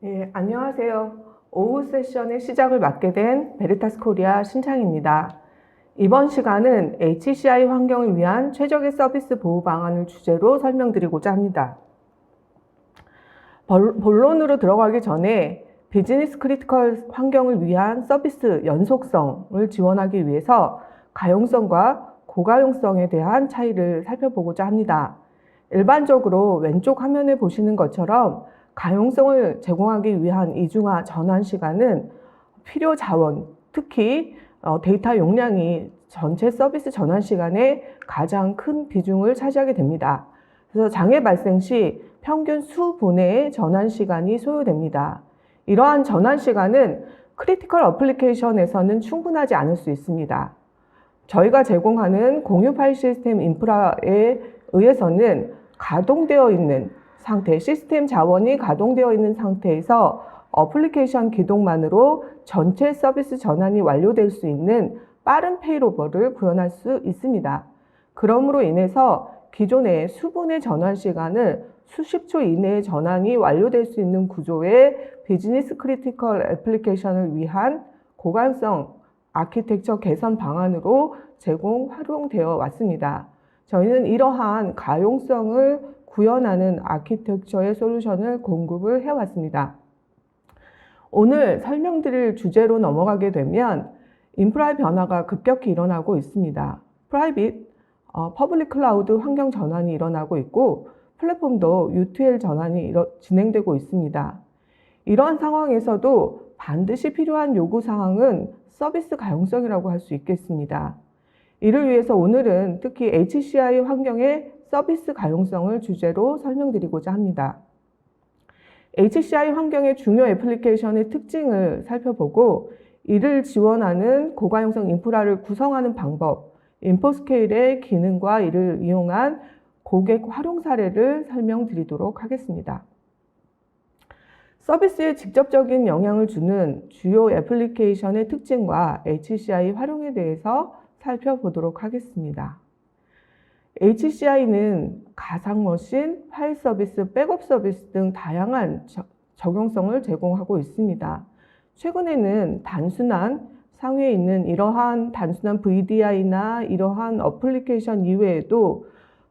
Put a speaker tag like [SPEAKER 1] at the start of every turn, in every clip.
[SPEAKER 1] 네, 안녕하세요. 오후 세션의 시작을 맡게 된 베리타스 코리아 신창입니다. 이번 시간은 HCI 환경을 위한 최적의 서비스 보호 방안을 주제로 설명드리고자 합니다. 본론으로 들어가기 전에 비즈니스 크리티컬 환경을 위한 서비스 연속성을 지원하기 위해서 가용성과 고가용성에 대한 차이를 살펴보고자 합니다. 일반적으로 왼쪽 화면에 보시는 것처럼 가용성을 제공하기 위한 이중화 전환 시간은 필요 자원, 특히 데이터 용량이 전체 서비스 전환 시간에 가장 큰 비중을 차지하게 됩니다. 그래서 장애 발생 시 평균 수분의 전환 시간이 소요됩니다. 이러한 전환 시간은 크리티컬 어플리케이션에서는 충분하지 않을 수 있습니다. 저희가 제공하는 공유 파일 시스템 인프라에 의해서는 가동되어 있는 상태, 시스템 자원이 가동되어 있는 상태에서 어플리케이션 기동만으로 전체 서비스 전환이 완료될 수 있는 빠른 페일오버를 구현할 수 있습니다. 그러므로 인해서 기존의 수분의 전환 시간을 수십 초 이내에 전환이 완료될 수 있는 구조의 비즈니스 크리티컬 애플리케이션을 위한 고가용성 아키텍처 개선 방안으로 활용되어 왔습니다. 저희는 이러한 가용성을 구현하는 아키텍처의 솔루션을 공급을 해왔습니다. 오늘 설명드릴 주제로 넘어가게 되면 인프라의 변화가 급격히 일어나고 있습니다. 프라이빗, 퍼블릭 클라우드 환경 전환이 일어나고 있고 플랫폼도 UTL 전환이 진행되고 있습니다. 이러한 상황에서도 반드시 필요한 요구사항은 서비스 가용성이라고 할 수 있겠습니다. 이를 위해서 오늘은 특히 HCI 환경의 서비스 가용성을 주제로 설명드리고자 합니다. HCI 환경의 중요 애플리케이션의 특징을 살펴보고 이를 지원하는 고가용성 인프라를 구성하는 방법, 인포스케일의 기능과 이를 이용한 고객 활용 사례를 설명드리도록 하겠습니다. 서비스에 직접적인 영향을 주는 주요 애플리케이션의 특징과 HCI 활용에 대해서 살펴보도록 하겠습니다. HCI는 가상머신, 파일 서비스, 백업 서비스 등 다양한 적용성을 제공하고 있습니다. 최근에는 상위에 있는 이러한 단순한 VDI나 이러한 어플리케이션 이외에도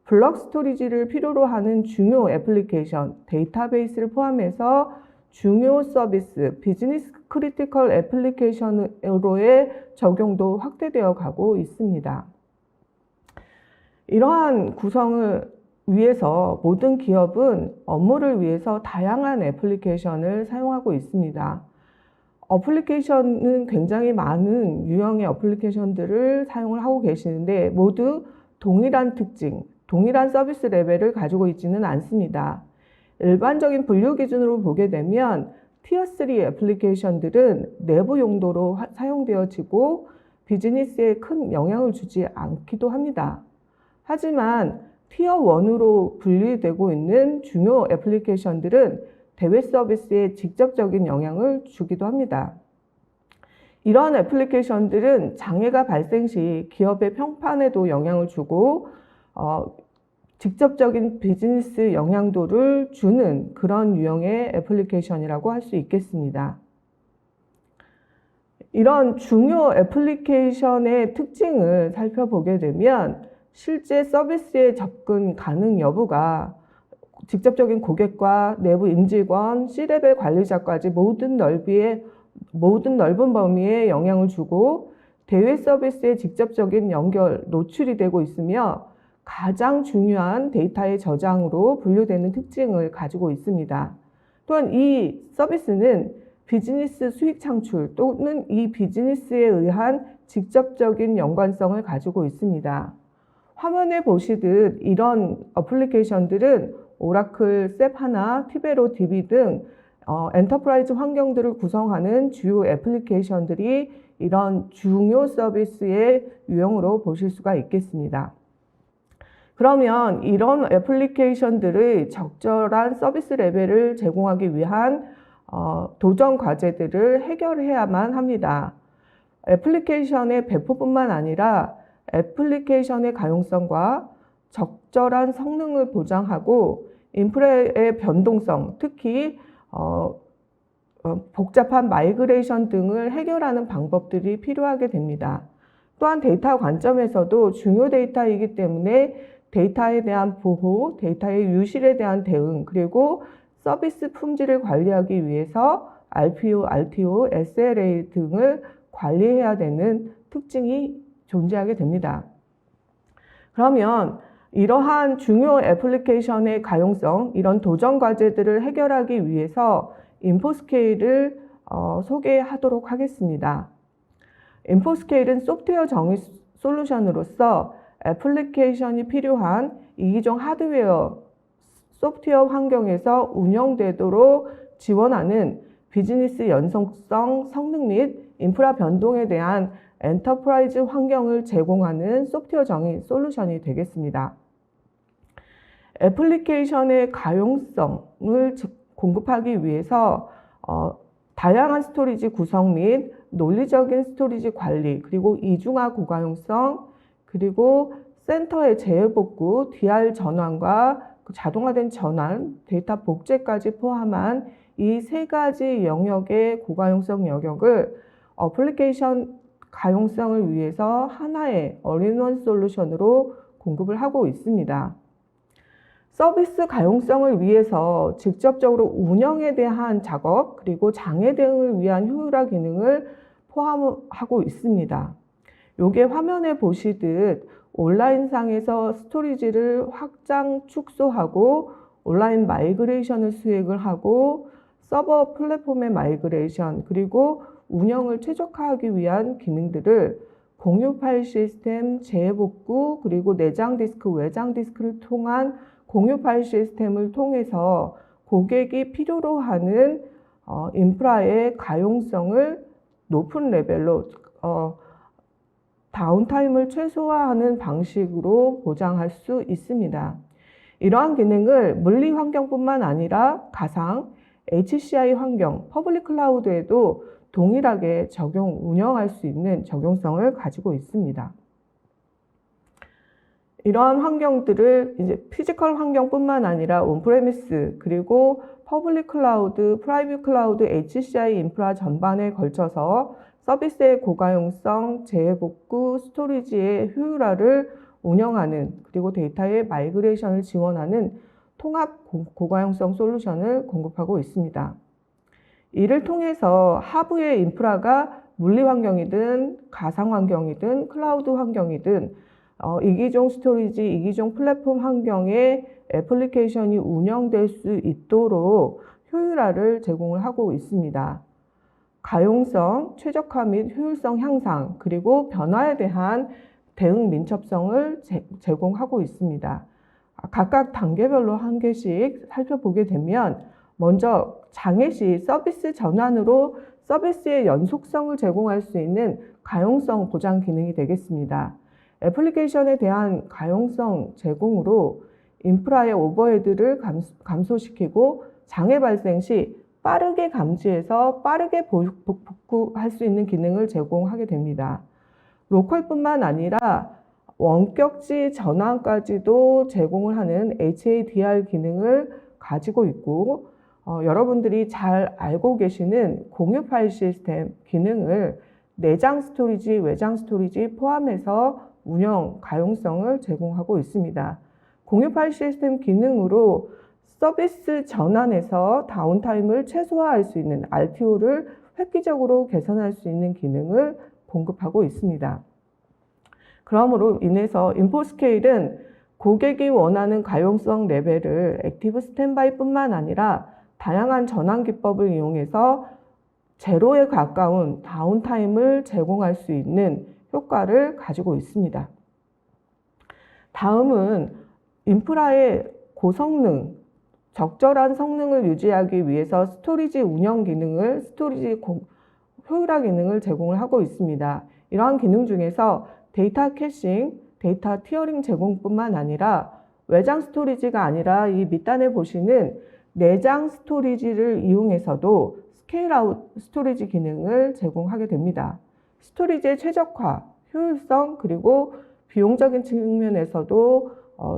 [SPEAKER 1] 블록 스토리지를 필요로 하는 중요 애플리케이션, 데이터베이스를 포함해서 중요 서비스, 비즈니스 크리티컬 애플리케이션으로의 적용도 확대되어 가고 있습니다. 이러한 구성을 위해서 모든 기업은 업무를 위해서 다양한 애플리케이션을 사용하고 있습니다. 어플리케이션은 굉장히 많은 유형의 어플리케이션들을 사용을 하고 계시는데 모두 동일한 특징, 동일한 서비스 레벨을 가지고 있지는 않습니다. 일반적인 분류 기준으로 보게 되면 티어3 애플리케이션들은 내부 용도로 사용되어지고 비즈니스에 큰 영향을 주지 않기도 합니다. 하지만 티어1으로 분류되고 있는 중요 애플리케이션들은 대외 서비스에 직접적인 영향을 주기도 합니다. 이러한 애플리케이션들은 장애가 발생 시 기업의 평판에도 영향을 주고 직접적인 비즈니스 영향도를 주는 그런 유형의 애플리케이션이라고 할 수 있겠습니다. 이런 중요 애플리케이션의 특징을 살펴보게 되면 실제 서비스에 접근 가능 여부가 직접적인 고객과 내부 임직원, C레벨 관리자까지 모든 넓은 범위에 영향을 주고 대외 서비스에 직접적인 연결, 노출이 되고 있으며 가장 중요한 데이터의 저장으로 분류되는 특징을 가지고 있습니다. 또한 이 서비스는 비즈니스 수익 창출 또는 이 비즈니스에 의한 직접적인 연관성을 가지고 있습니다. 화면에 보시듯 이런 어플리케이션들은 오라클, 셉하나, 티베로 DB 등 엔터프라이즈 환경들을 구성하는 주요 애플리케이션들이 이런 중요 서비스의 유형으로 보실 수가 있겠습니다. 그러면 이런 애플리케이션들의 적절한 서비스 레벨을 제공하기 위한 도전 과제들을 해결해야만 합니다. 애플리케이션의 배포뿐만 아니라 애플리케이션의 가용성과 적절한 성능을 보장하고 인프라의 변동성, 특히 복잡한 마이그레이션 등을 해결하는 방법들이 필요하게 됩니다. 또한 데이터 관점에서도 중요 데이터이기 때문에 데이터에 대한 보호, 데이터의 유실에 대한 대응, 그리고 서비스 품질을 관리하기 위해서 RPO, RTO, SLA 등을 관리해야 되는 특징이 존재하게 됩니다. 그러면 이러한 중요 애플리케이션의 가용성, 이런 도전 과제들을 해결하기 위해서 인포스케일을 소개하도록 하겠습니다. 인포스케일은 소프트웨어 정의 솔루션으로서 애플리케이션이 필요한 이기종 하드웨어, 소프트웨어 환경에서 운영되도록 지원하는 비즈니스 연속성, 성능 및 인프라 변동에 대한 엔터프라이즈 환경을 제공하는 소프트웨어 정의 솔루션이 되겠습니다. 애플리케이션의 가용성을 공급하기 위해서 다양한 스토리지 구성 및 논리적인 스토리지 관리, 그리고 이중화 고가용성, 그리고 센터의 재해복구, DR 전환과 자동화된 전환, 데이터 복제까지 포함한 이 세 가지 영역의 고가용성 영역을 애플리케이션 가용성을 위해서 하나의 올인원 솔루션으로 공급을 하고 있습니다. 서비스 가용성을 위해서 직접적으로 운영에 대한 작업, 그리고 장애 대응을 위한 효율화 기능을 포함하고 있습니다. 요게 화면에 보시듯 온라인상에서 스토리지를 확장, 축소하고 온라인 마이그레이션을 수행을 하고 서버 플랫폼의 마이그레이션, 그리고 운영을 최적화하기 위한 기능들을 공유 파일 시스템, 재복구, 그리고 내장 디스크, 외장 디스크를 통한 공유 파일 시스템을 통해서 고객이 필요로 하는 인프라의 가용성을 높은 레벨로 다운타임을 최소화하는 방식으로 보장할 수 있습니다. 이러한 기능을 물리 환경뿐만 아니라 가상, HCI 환경, 퍼블릭 클라우드에도 동일하게 운영할 수 있는 적용성을 가지고 있습니다. 이러한 환경들을 이제 피지컬 환경뿐만 아니라 온프레미스, 그리고 퍼블릭 클라우드, 프라이빗 클라우드, HCI 인프라 전반에 걸쳐서 서비스의 고가용성, 재복구, 스토리지의 효율화를 운영하는, 그리고 데이터의 마이그레이션을 지원하는 통합 고가용성 솔루션을 공급하고 있습니다. 이를 통해서 하부의 인프라가 물리 환경이든 가상 환경이든 클라우드 환경이든 이기종 스토리지, 이기종 플랫폼 환경에 애플리케이션이 운영될 수 있도록 효율화를 제공을 하고 있습니다. 가용성, 최적화 및 효율성 향상, 그리고 변화에 대한 대응 민첩성을 제공하고 있습니다. 각각 단계별로 한 개씩 살펴보게 되면 먼저 장애 시 서비스 전환으로 서비스의 연속성을 제공할 수 있는 가용성 보장 기능이 되겠습니다. 애플리케이션에 대한 가용성 제공으로 인프라의 오버헤드를 감소시키고 장애 발생 시 빠르게 감지해서 빠르게 복구할 수 있는 기능을 제공하게 됩니다. 로컬뿐만 아니라 원격지 전환까지도 제공을 하는 HADR 기능을 가지고 있고 여러분들이 잘 알고 계시는 공유 파일 시스템 기능을 내장 스토리지, 외장 스토리지 포함해서 운영 가용성을 제공하고 있습니다. 공유 파일 시스템 기능으로 서비스 전환에서 다운타임을 최소화할 수 있는 RTO를 획기적으로 개선할 수 있는 기능을 공급하고 있습니다. 그러므로 인해서 인포스케일은 고객이 원하는 가용성 레벨을 액티브 스탠바이뿐만 아니라 다양한 전환 기법을 이용해서 제로에 가까운 다운타임을 제공할 수 있는 효과를 가지고 있습니다. 다음은 인프라의 고성능, 적절한 성능을 유지하기 위해서 스토리지 운영 기능을, 스토리지 효율화 기능을 제공을 하고 있습니다. 이러한 기능 중에서 데이터 캐싱, 데이터 티어링 제공뿐만 아니라 외장 스토리지가 아니라 이 밑단에 보시는 내장 스토리지를 이용해서도 스케일 아웃 스토리지 기능을 제공하게 됩니다. 스토리지의 최적화, 효율성, 그리고 비용적인 측면에서도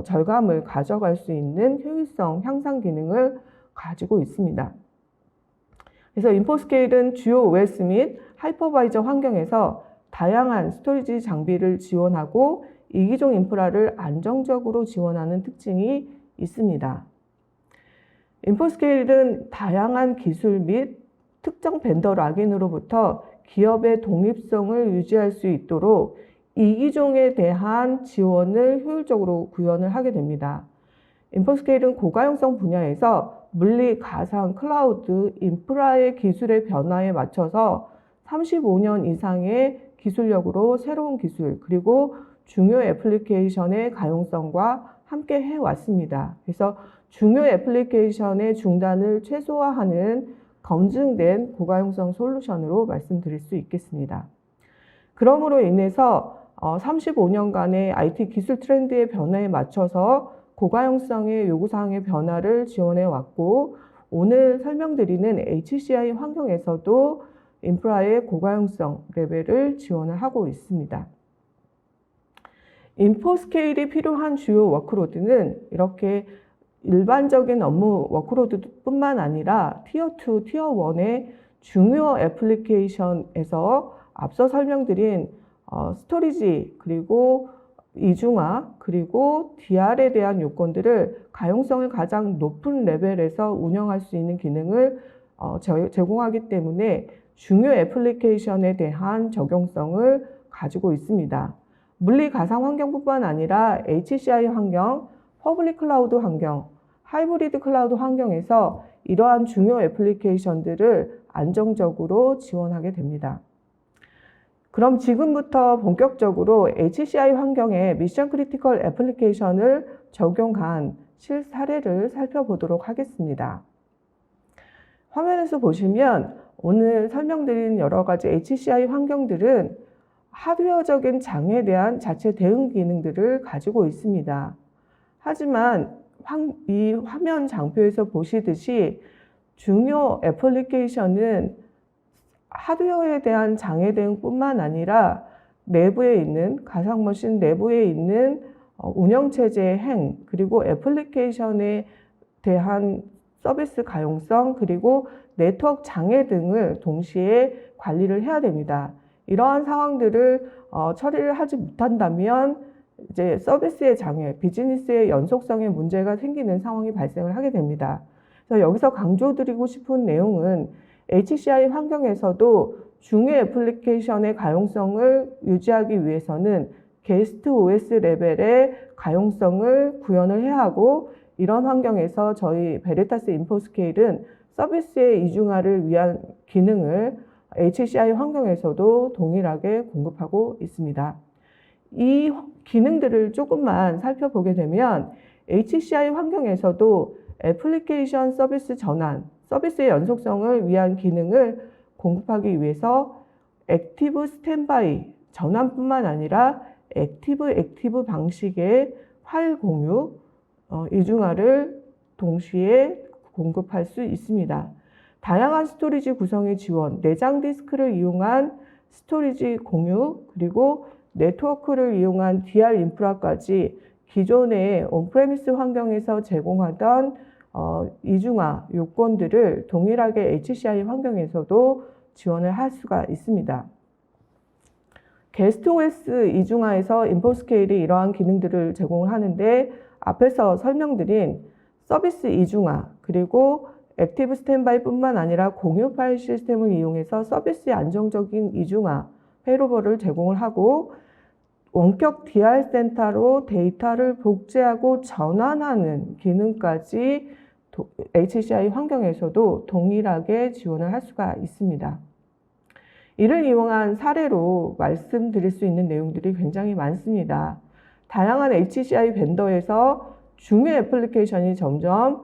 [SPEAKER 1] 절감을 가져갈 수 있는 효율성 향상 기능을 가지고 있습니다. 그래서 인포스케일은 주요 OS 및 하이퍼바이저 환경에서 다양한 스토리지 장비를 지원하고 이기종 인프라를 안정적으로 지원하는 특징이 있습니다. 인포스케일은 다양한 기술 및 특정 벤더 락인으로부터 기업의 독립성을 유지할 수 있도록 이기종에 대한 지원을 효율적으로 구현을 하게 됩니다. 인포스케일은 고가용성 분야에서 물리, 가상, 클라우드, 인프라의 기술의 변화에 맞춰서 35년 이상의 기술력으로 새로운 기술 그리고 중요 애플리케이션의 가용성과 함께 해왔습니다. 그래서 중요 애플리케이션의 중단을 최소화하는 검증된 고가용성 솔루션으로 말씀드릴 수 있겠습니다. 그러므로 인해서 35년간의 IT 기술 트렌드의 변화에 맞춰서 고가용성의 요구사항의 변화를 지원해 왔고, 오늘 설명드리는 HCI 환경에서도 인프라의 고가용성 레벨을 지원을 하고 있습니다. 인포스케일이 필요한 주요 워크로드는 이렇게 일반적인 업무 워크로드뿐만 아니라 티어2, 티어1의 중요 애플리케이션에서 앞서 설명드린 스토리지 그리고 이중화 그리고 DR에 대한 요건들을 가용성을 가장 높은 레벨에서 운영할 수 있는 기능을 제공하기 때문에 중요 애플리케이션에 대한 적용성을 가지고 있습니다. 물리 가상 환경뿐만 아니라 HCI 환경, 퍼블릭 클라우드 환경, 하이브리드 클라우드 환경에서 이러한 중요 애플리케이션들을 안정적으로 지원하게 됩니다. 그럼 지금부터 본격적으로 HCI 환경에 미션 크리티컬 애플리케이션을 적용한 실사례를 살펴보도록 하겠습니다. 화면에서 보시면 오늘 설명드린 여러 가지 HCI 환경들은 하드웨어적인 장애에 대한 자체 대응 기능들을 가지고 있습니다. 하지만 이 화면 장표에서 보시듯이 중요 애플리케이션은 하드웨어에 대한 장애 대응뿐만 아니라 내부에 있는 가상머신 내부에 있는 운영체제의 행 그리고 애플리케이션에 대한 서비스 가용성 그리고 네트워크 장애 등을 동시에 관리를 해야 됩니다. 이러한 상황들을 처리를 하지 못한다면 이제 서비스의 장애, 비즈니스의 연속성에 문제가 생기는 상황이 발생을 하게 됩니다. 그래서 여기서 강조드리고 싶은 내용은 HCI 환경에서도 중요 애플리케이션의 가용성을 유지하기 위해서는 게스트 OS 레벨의 가용성을 구현을 해야 하고, 이런 환경에서 저희 베리타스 인포스케일은 서비스의 이중화를 위한 기능을 HCI 환경에서도 동일하게 공급하고 있습니다. 이 기능들을 조금만 살펴보게 되면 HCI 환경에서도 애플리케이션 서비스 전환, 서비스의 연속성을 위한 기능을 공급하기 위해서 액티브 스탠바이 전환뿐만 아니라 액티브 방식의 파일 공유, 이중화를 동시에 공급할 수 있습니다. 다양한 스토리지 구성의 지원, 내장 디스크를 이용한 스토리지 공유, 그리고 네트워크를 이용한 DR 인프라까지 기존의 온프레미스 환경에서 제공하던 이중화 요건들을 동일하게 HCI 환경에서도 지원을 할 수가 있습니다. 게스트 OS 이중화에서 인포스케일이 이러한 기능들을 제공을 하는데, 앞에서 설명드린 서비스 이중화 그리고 액티브 스탠바이뿐만 아니라 공유 파일 시스템을 이용해서 서비스의 안정적인 이중화 페일오버를 제공을 하고, 원격 DR 센터로 데이터를 복제하고 전환하는 기능까지 HCI 환경에서도 동일하게 지원을 할 수가 있습니다. 이를 이용한 사례로 말씀드릴 수 있는 내용들이 굉장히 많습니다. 다양한 HCI 벤더에서 중요 애플리케이션이 점점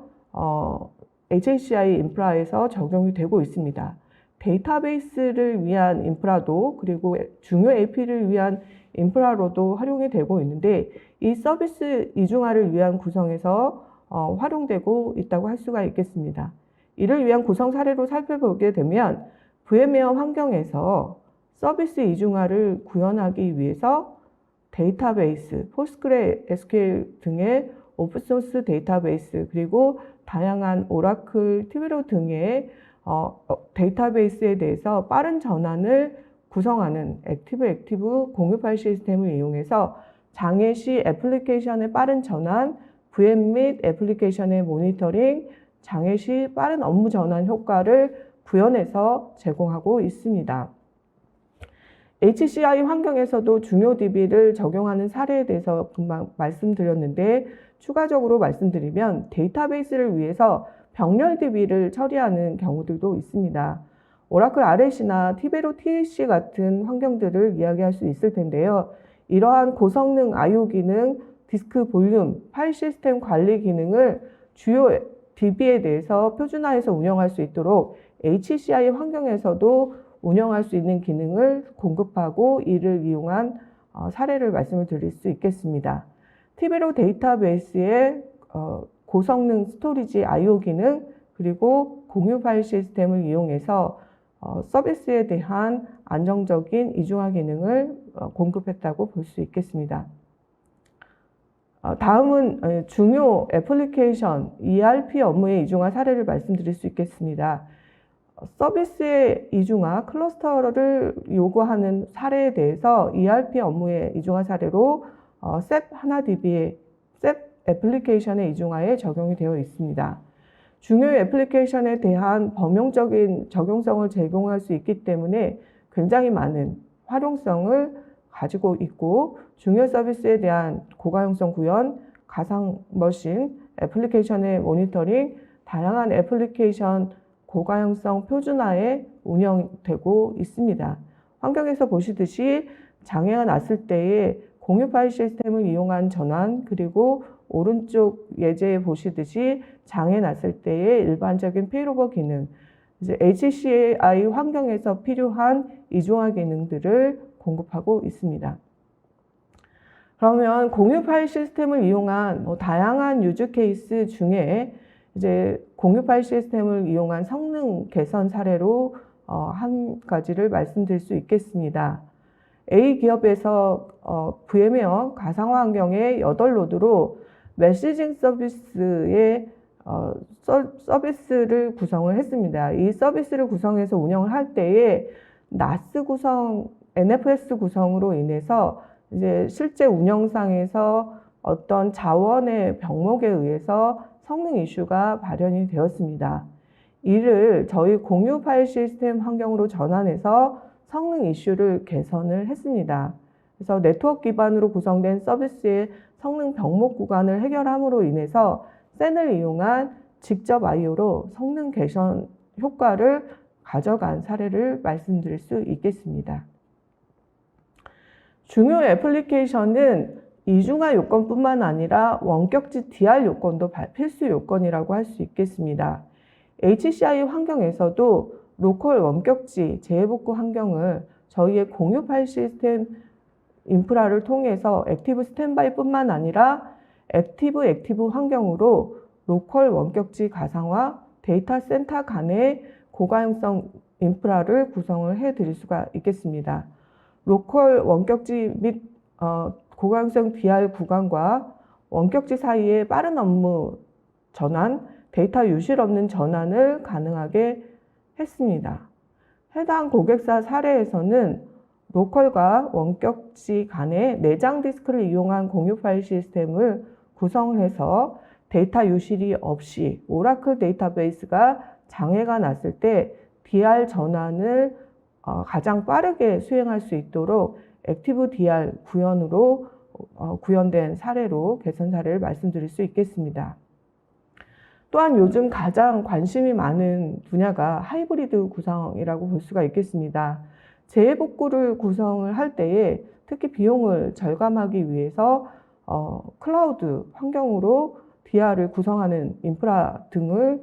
[SPEAKER 1] HCI 인프라에서 적용이 되고 있습니다. 데이터베이스를 위한 인프라도 그리고 중요 AP를 위한 인프라로도 활용이 되고 있는데, 이 서비스 이중화를 위한 구성에서 활용되고 있다고 할 수가 있겠습니다. 이를 위한 구성 사례로 살펴보게 되면 VM웨어 환경에서 서비스 이중화를 구현하기 위해서 데이터베이스, 포스트그레SQL 등의 오픈소스 데이터베이스 그리고 다양한 오라클, 티베로 등의 데이터베이스에 대해서 빠른 전환을 구성하는 액티브 공유 파일 시스템을 이용해서 장애 시 애플리케이션의 빠른 전환, VM 및 애플리케이션의 모니터링, 장애 시 빠른 업무 전환 효과를 구현해서 제공하고 있습니다. HCI 환경에서도 중요 DB를 적용하는 사례에 대해서 금방 말씀드렸는데, 추가적으로 말씀드리면 데이터베이스를 위해서 병렬 DB를 처리하는 경우들도 있습니다. 오라클 RS나 티베로 TLC 같은 환경들을 이야기할 수 있을 텐데요. 이러한 고성능 I/O 기능, 디스크 볼륨, 파일 시스템 관리 기능을 주요 DB에 대해서 표준화해서 운영할 수 있도록 HCI 환경에서도 운영할 수 있는 기능을 공급하고 이를 이용한 사례를 말씀을 드릴 수 있겠습니다. 티베로 데이터베이스의 고성능 스토리지 I/O 기능, 그리고 공유 파일 시스템을 이용해서 서비스에 대한 안정적인 이중화 기능을 공급했다고 볼 수 있겠습니다. 다음은 중요 애플리케이션 ERP 업무의 이중화 사례를 말씀드릴 수 있겠습니다. 서비스의 이중화, 클러스터를 요구하는 사례에 대해서 ERP 업무의 이중화 사례로 SAP 하나DB의 SAP 애플리케이션의 이중화에 적용이 되어 있습니다. 중요 애플리케이션에 대한 범용적인 적용성을 제공할 수 있기 때문에 굉장히 많은 활용성을 가지고 있고, 중요 서비스에 대한 고가용성 구현, 가상 머신, 애플리케이션의 모니터링, 다양한 애플리케이션 고가용성 표준화에 운영되고 있습니다. 환경에서 보시듯이 장애가 났을 때에 공유 파일 시스템을 이용한 전환, 그리고 오른쪽 예제에 보시듯이 장애 났을 때의 일반적인 페일오버 기능, 이제 HCI 환경에서 필요한 이중화 기능들을 공급하고 있습니다. 그러면 공유 파일 시스템을 이용한 다양한 유즈 케이스 중에 이제 공유 파일 시스템을 이용한 성능 개선 사례로 한 가지를 말씀드릴 수 있겠습니다. A 기업에서 VM웨어 가상화 환경의 8노드로 메시징 서비스의 서비스를 구성을 했습니다. 이 서비스를 구성해서 운영을 할 때에 NAS 구성, NFS 구성으로 인해서 이제 실제 운영상에서 어떤 자원의 병목에 의해서 성능 이슈가 발현이 되었습니다. 이를 저희 공유 파일 시스템 환경으로 전환해서 성능 이슈를 개선을 했습니다. 그래서 네트워크 기반으로 구성된 서비스의 성능 병목 구간을 해결함으로 인해서 센을 이용한 직접 I/O로 성능 개선 효과를 가져간 사례를 말씀드릴 수 있겠습니다. 중요 애플리케이션은 이중화 요건뿐만 아니라 원격지 DR 요건도 필수 요건이라고 할 수 있겠습니다. HCI 환경에서도 로컬 원격지 재해복구 환경을 저희의 공유 파일 시스템 인프라를 통해서 액티브 스탠바이뿐만 아니라 액티브 환경으로 로컬 원격지 가상화, 데이터 센터 간의 고가용성 인프라를 구성을 해드릴 수가 있겠습니다. 로컬 원격지 및 고가용성 DR 구간과 원격지 사이의 빠른 업무 전환, 데이터 유실 없는 전환을 가능하게 했습니다. 해당 고객사 사례에서는 로컬과 원격지 간의 내장 디스크를 이용한 공유 파일 시스템을 구성해서 데이터 유실이 없이 오라클 데이터베이스가 장애가 났을 때 DR 전환을 가장 빠르게 수행할 수 있도록 액티브 DR 구현으로 구현된 사례로 개선 사례를 말씀드릴 수 있겠습니다. 또한 요즘 가장 관심이 많은 분야가 하이브리드 구성이라고 볼 수가 있겠습니다. 재해복구를 구성을 할 때에 특히 비용을 절감하기 위해서 클라우드 환경으로 DR을 구성하는 인프라 등을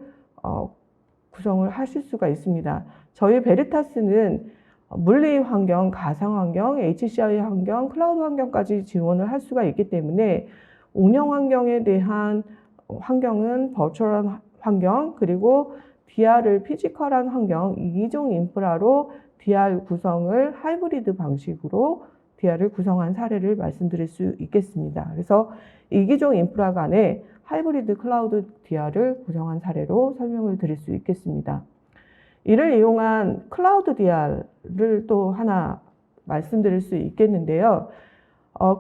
[SPEAKER 1] 구성을 하실 수가 있습니다. 저희 베리타스는 물리 환경, 가상 환경, HCI 환경, 클라우드 환경까지 지원을 할 수가 있기 때문에 운영 환경에 대한 환경은 버추얼한 환경, 그리고 DR을 피지컬한 환경, 이종 인프라로 DR 구성을 하이브리드 방식으로 DR을 구성한 사례를 말씀드릴 수 있겠습니다. 그래서 이기종 인프라 간의 하이브리드 클라우드 DR을 구성한 사례로 설명을 드릴 수 있겠습니다. 이를 이용한 클라우드 DR을 또 하나 말씀드릴 수 있겠는데요.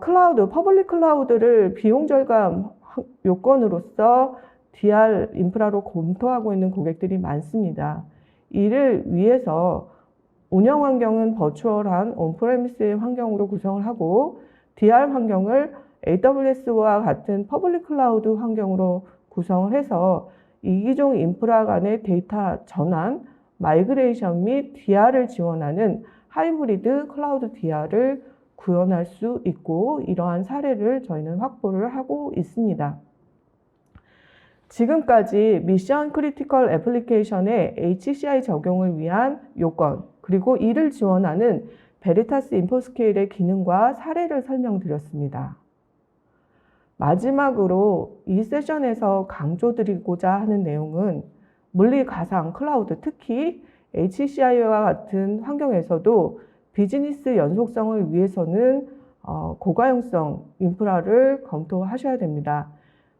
[SPEAKER 1] 클라우드, 퍼블릭 클라우드를 비용 절감 요건으로서 DR 인프라로 검토하고 있는 고객들이 많습니다. 이를 위해서 운영 환경은 버추얼한 온프레미스의 환경으로 구성을 하고 DR 환경을 AWS와 같은 퍼블릭 클라우드 환경으로 구성을 해서 이기종 인프라 간의 데이터 전환, 마이그레이션 및 DR을 지원하는 하이브리드 클라우드 DR을 구현할 수 있고 이러한 사례를 저희는 확보를 하고 있습니다. 지금까지 미션 크리티컬 애플리케이션의 HCI 적용을 위한 요건, 그리고 이를 지원하는 베리타스 인포스케일의 기능과 사례를 설명드렸습니다. 마지막으로 이 세션에서 강조드리고자 하는 내용은 물리 가상 클라우드, 특히 HCI와 같은 환경에서도 비즈니스 연속성을 위해서는 고가용성 인프라를 검토하셔야 됩니다.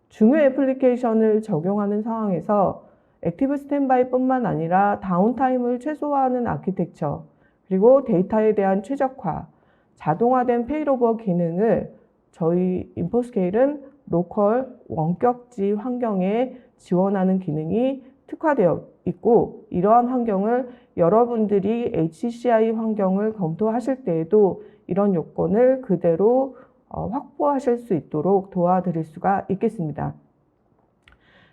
[SPEAKER 1] 중요 애플리케이션을 적용하는 상황에서 액티브 스탠바이뿐만 아니라 다운타임을 최소화하는 아키텍처, 그리고 데이터에 대한 최적화, 자동화된 페일오버 기능을 저희 인포스케일은 로컬 원격지 환경에 지원하는 기능이 특화되어 있고, 이러한 환경을 여러분들이 HCI 환경을 검토하실 때에도 이런 요건을 그대로 확보하실 수 있도록 도와드릴 수가 있겠습니다.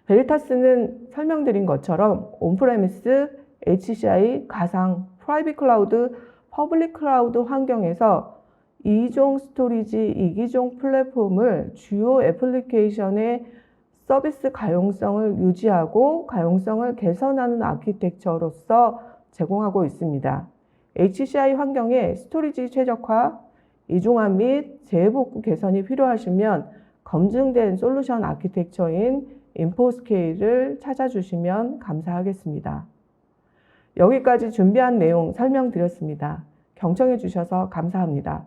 [SPEAKER 1] 베리타스는 설명드린 것처럼 온프레미스, HCI, 가상, 프라이빗 클라우드, 퍼블릭 클라우드 환경에서 2종 스토리지, 2기종 플랫폼을 주요 애플리케이션의 서비스 가용성을 유지하고 가용성을 개선하는 아키텍처로서 제공하고 있습니다. HCI 환경의 스토리지 최적화, 이중화 및 재복구 개선이 필요하시면 검증된 솔루션 아키텍처인 인포스케일을 찾아주시면 감사하겠습니다. 여기까지 준비한 내용 설명드렸습니다. 경청해 주셔서 감사합니다.